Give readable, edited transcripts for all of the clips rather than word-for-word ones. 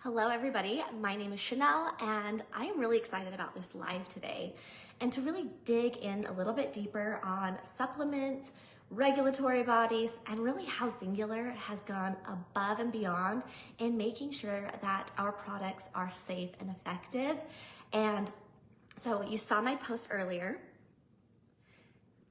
Hello everybody, my name is Chanelle and I am really excited about this live today and to really dig in a little bit deeper on supplements, regulatory bodies, and really how Singular has gone above and beyond in making sure that our products are safe and effective. And so you saw my post earlier.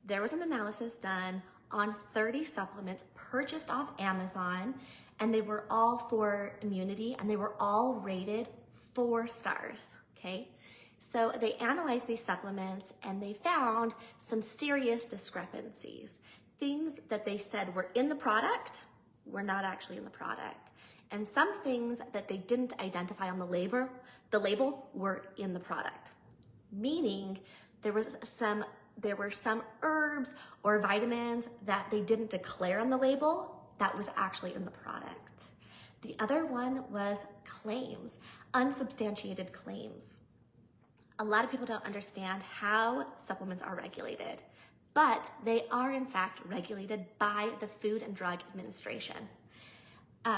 There was an analysis done on 30 supplements purchased off Amazon, and they were all for immunity and they were all rated 4 stars, okay? So they analyzed these supplements and they found some serious discrepancies. Things that they said were in the product were not actually in the product. And some things that they didn't identify on the label were in the product. Meaning there were some herbs or vitamins that they didn't declare on the label that was actually in the product. The other one was claims, unsubstantiated claims. A lot of people don't understand how supplements are regulated, but they are in fact regulated by the Food and Drug Administration.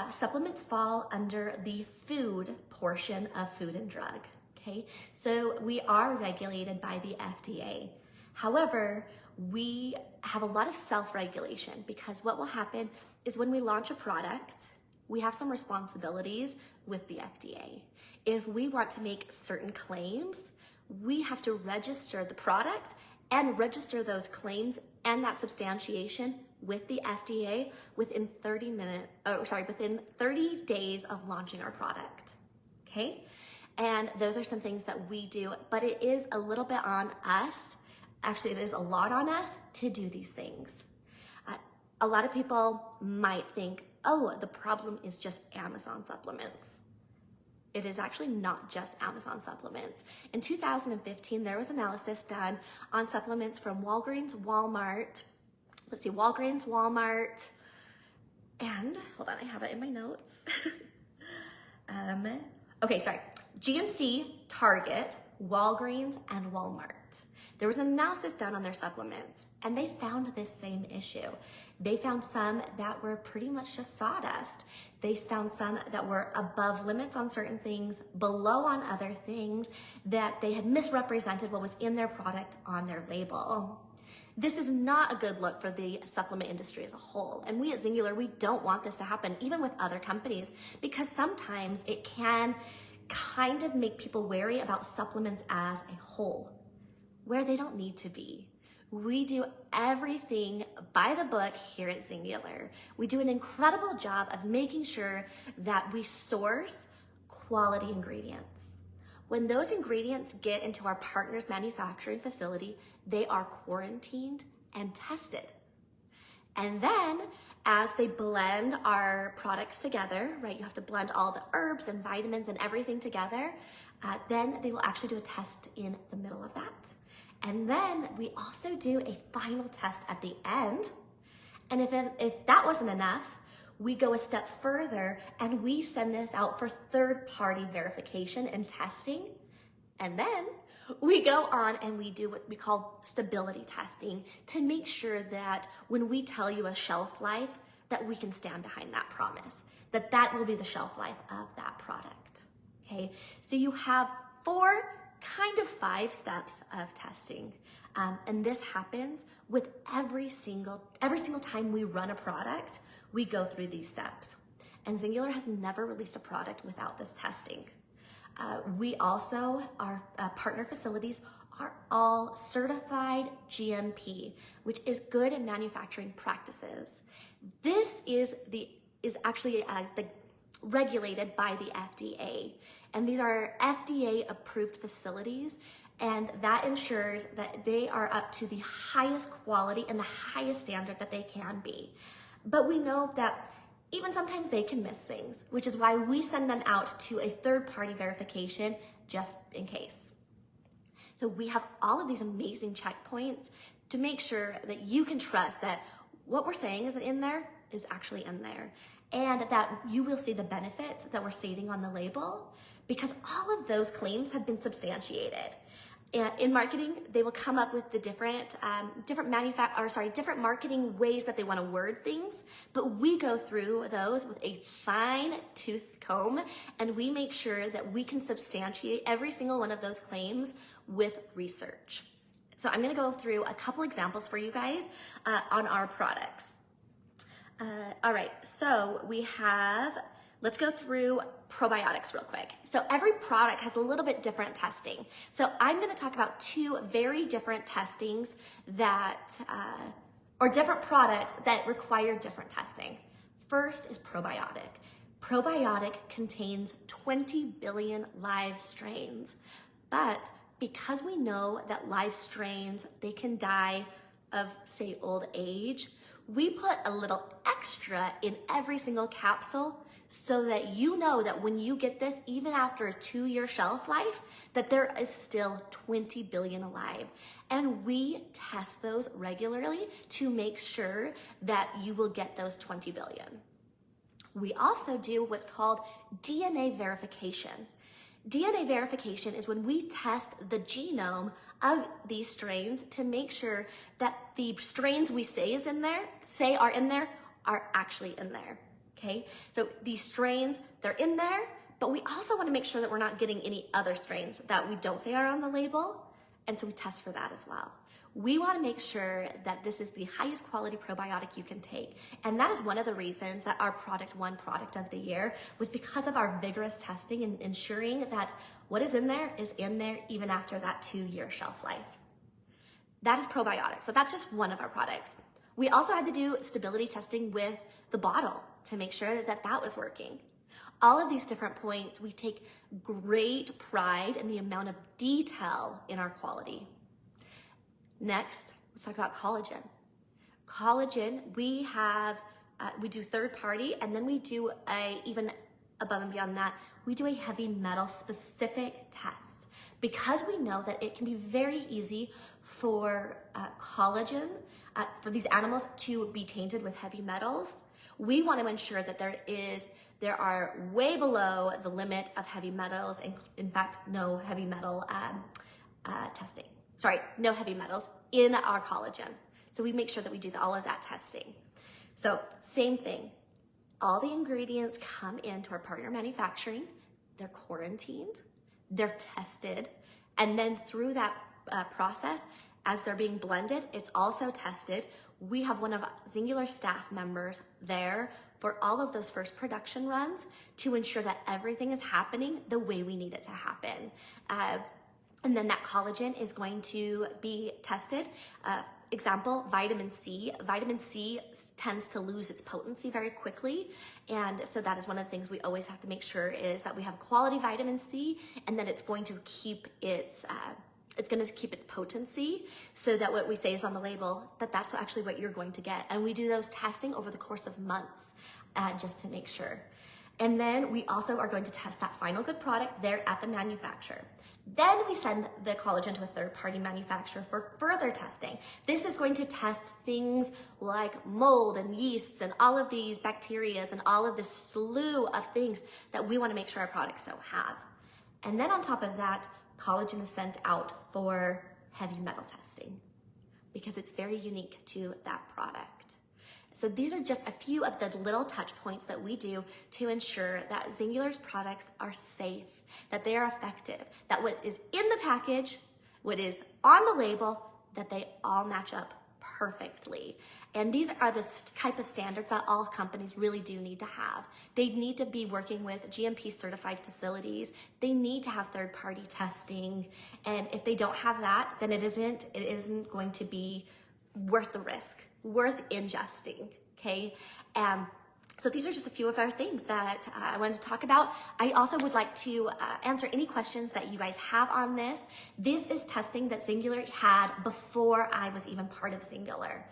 Supplements fall under the food portion of Food and Drug, okay? So we are regulated by the FDA. However, we have a lot of self-regulation because what will happen is when we launch a product, we have some responsibilities with the FDA. If we want to make certain claims, we have to register the product and register those claims and that substantiation with the FDA within 30 days of launching our product, okay? And those are some things that we do, but it is a little bit on us. Actually, there's a lot on us to do these things. A lot of people might think, oh, the problem is just Amazon supplements. It is actually not just Amazon supplements. In 2015, there was analysis done on supplements from Walgreens, Walmart, and hold on, I have it in my notes. GNC, Target, Walgreens, and Walmart. There was an analysis done on their supplements and they found this same issue. They found some that were pretty much just sawdust. They found some that were above limits on certain things, below on other things, that they had misrepresented what was in their product on their label. This is not a good look for the supplement industry as a whole. And we at Singular, we don't want this to happen, even with other companies, because sometimes it can kind of make people wary about supplements as a whole, where they don't need to be. We do everything by the book here at Singular. We do an incredible job of making sure that we source quality ingredients. When those ingredients get into our partner's manufacturing facility, they are quarantined and tested. And then as they blend our products together, right, you have to blend all the herbs and vitamins and everything together, then they will actually do a test in the middle of that. And then we also do a final test at the end. And if that wasn't enough, we go a step further and we send this out for third-party verification and testing. And then we go on and we do what we call stability testing to make sure that when we tell you a shelf life, that we can stand behind that promise, that that will be the shelf life of that product, okay? So you have 5 steps of testing. And this happens with every single time we run a product, we go through these steps. And Singular has never released a product without this testing. We also, our partner facilities are all certified GMP, which is good manufacturing practices. This is actually regulated by the FDA. And these are FDA approved facilities, and that ensures that they are up to the highest quality and the highest standard that they can be. But we know that even sometimes they can miss things, which is why we send them out to a third-party verification just in case. So we have all of these amazing checkpoints to make sure that you can trust that what we're saying is in there is actually in there, and that you will see the benefits that we're stating on the label, because all of those claims have been substantiated. In marketing, they will come up with the different marketing ways that they want to word things, but we go through those with a fine-tooth home, and we make sure that we can substantiate every single one of those claims with research. So I'm gonna go through a couple examples for you guys on our products. All right, so we have, let's go through probiotics real quick. So every product has a little bit different testing. So I'm gonna talk about two very different testings that, or different products that require different testing. First is probiotic. Probiotic contains 20 billion live strains, but because we know that live strains, they can die of, say, old age, we put a little extra in every single capsule so that you know that when you get this, even after a 2-year shelf life, that there is still 20 billion alive. And we test those regularly to make sure that you will get those 20 billion. We also do what's called DNA verification. DNA verification is when we test the genome of these strains to make sure that the strains we say are in there are actually in there, okay? So these strains, they're in there, but we also want to make sure that we're not getting any other strains that we don't say are on the label, and so we test for that as well. We want to make sure that this is the highest quality probiotic you can take. And that is one of the reasons that our product won Product of the Year, was because of our vigorous testing and ensuring that what is in there even after that 2-year shelf life. That is probiotics. So that's just one of our products. We also had to do stability testing with the bottle to make sure that that was working. All of these different points, we take great pride in the amount of detail in our quality. Next, let's talk about collagen. Collagen, we do third party, and then we do even above and beyond that, we do a heavy metal specific test, because we know that it can be very easy for collagen, for these animals to be tainted with heavy metals. We want to ensure that there are way below the limit of heavy metals, in fact, no heavy metal testing. No heavy metals in our collagen. So we make sure that we do all of that testing. So same thing, all the ingredients come into our partner manufacturing, they're quarantined, they're tested, and then through that process, as they're being blended, it's also tested. We have one of Singular staff members there for all of those first production runs to ensure that everything is happening the way we need it to happen. And then that collagen is going to be tested. Example, vitamin C. Vitamin C tends to lose its potency very quickly. And so that is one of the things we always have to make sure is that we have quality vitamin C, and that it's going to keep its potency, so that what we say is on the label, that's actually what you're going to get. And we do those testing over the course of months just to make sure. And then we also are going to test that final good product there at the manufacturer. Then we send the collagen to a third-party manufacturer for further testing. This is going to test things like mold and yeasts and all of these bacteria and all of this slew of things that we want to make sure our products don't have. And then on top of that, collagen is sent out for heavy metal testing because it's very unique to that product. So these are just a few of the little touch points that we do to ensure that Singular's products are safe, that they are effective, that what is in the package, what is on the label, that they all match up perfectly. And these are the type of standards that all companies really do need to have. They need to be working with GMP certified facilities. They need to have third-party testing. And if they don't have that, then it isn't going to be worth the risk, worth ingesting, okay? So these are just a few of our things that I wanted to talk about. I also would like to answer any questions that you guys have on this. This is testing that Singular had before I was even part of Singular.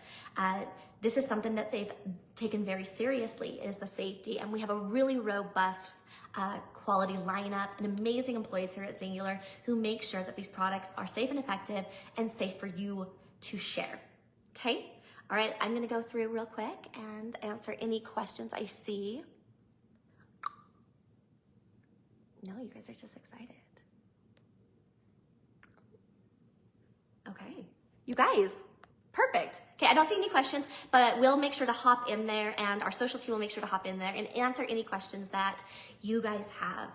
This is something that they've taken very seriously, is the safety, and we have a really robust quality lineup and amazing employees here at Singular who make sure that these products are safe and effective and safe for you to share, okay? All right, I'm gonna go through real quick and answer any questions I see. No, you guys are just excited. Okay, you guys, perfect. Okay, I don't see any questions, but we'll make sure to hop in there, and our social team will make sure to hop in there and answer any questions that you guys have.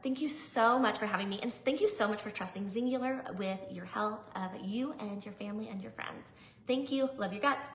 Thank you so much for having me, and thank you so much for trusting Singular with your health of you and your family and your friends. Thank you. Love your guts.